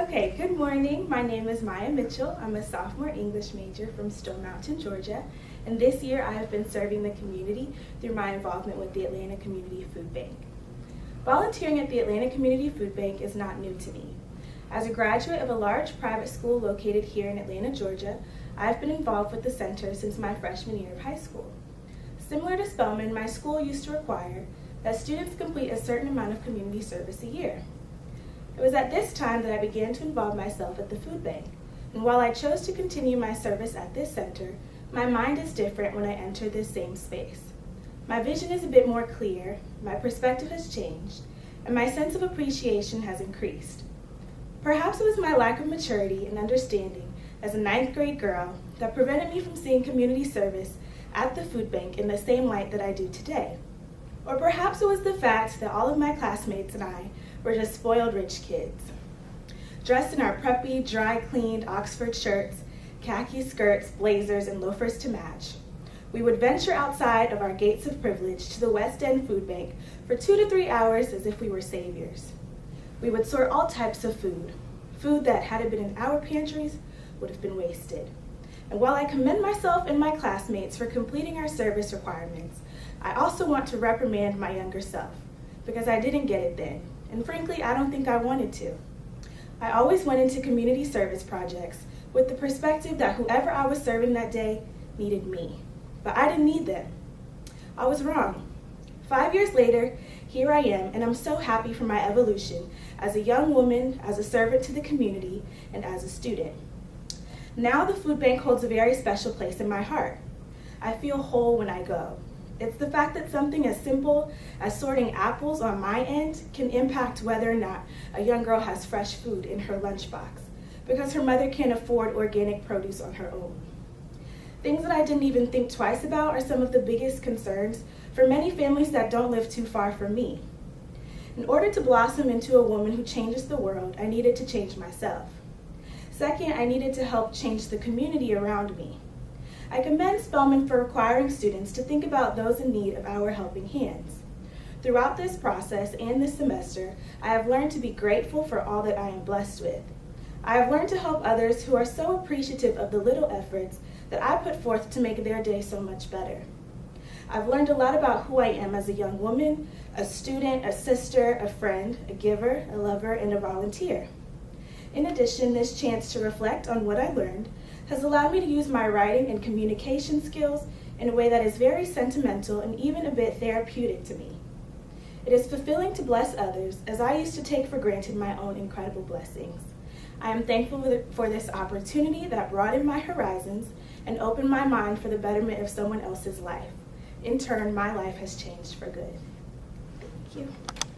Okay, good morning. My name is Maya Mitchell. I'm a sophomore English major from Stone Mountain, Georgia. And this year I have been serving the community through my involvement with the Atlanta Community Food Bank. Volunteering at the Atlanta Community Food Bank is not new to me. As a graduate of a large private school located here in Atlanta, Georgia, I have been involved with the center since my freshman year of high school. Similar to Spelman, my school used to require that students complete a certain amount of community service a year. It was at this time that I began to involve myself at the food bank, and while I chose to continue my service at this center, my mind is different when I enter this same space. My vision is a bit more clear, my perspective has changed, and my sense of appreciation has increased. Perhaps it was my lack of maturity and understanding as a 9th grade girl that prevented me from seeing community service at the food bank in the same light that I do today. Or perhaps it was the fact that all of my classmates and I were just spoiled rich kids, dressed in our preppy, dry-cleaned Oxford shirts, khaki skirts, blazers, and loafers to match. We would venture outside of our gates of privilege to the West End Food Bank for 2 to 3 hours as if we were saviors. We would sort all types of food that, had it been in our pantries, would have been wasted. And while I commend myself and my classmates for completing our service requirements, I also want to reprimand my younger self, because I didn't get it then, and frankly, I don't think I wanted to. I always went into community service projects with the perspective that whoever I was serving that day needed me, but I didn't need them. I was wrong. 5 years later, here I am, and I'm so happy for my evolution as a young woman, as a servant to the community, and as a student. Now the food bank holds a very special place in my heart. I feel whole when I go. It's the fact that something as simple as sorting apples on my end can impact whether or not a young girl has fresh food in her lunchbox because her mother can't afford organic produce on her own. Things that I didn't even think twice about are some of the biggest concerns for many families that don't live too far from me. In order to blossom into a woman who changes the world, I needed to change myself. Second, I needed to help change the community around me. I commend Spelman for requiring students to think about those in need of our helping hands. Throughout this process and this semester, I have learned to be grateful for all that I am blessed with. I have learned to help others who are so appreciative of the little efforts that I put forth to make their day so much better. I've learned a lot about who I am as a young woman, a student, a sister, a friend, a giver, a lover, and a volunteer. In addition, this chance to reflect on what I learned has allowed me to use my writing and communication skills in a way that is very sentimental and even a bit therapeutic to me. It is fulfilling to bless others, as I used to take for granted my own incredible blessings. I am thankful for this opportunity that broadened my horizons and opened my mind for the betterment of someone else's life. In turn, my life has changed for good. Thank you.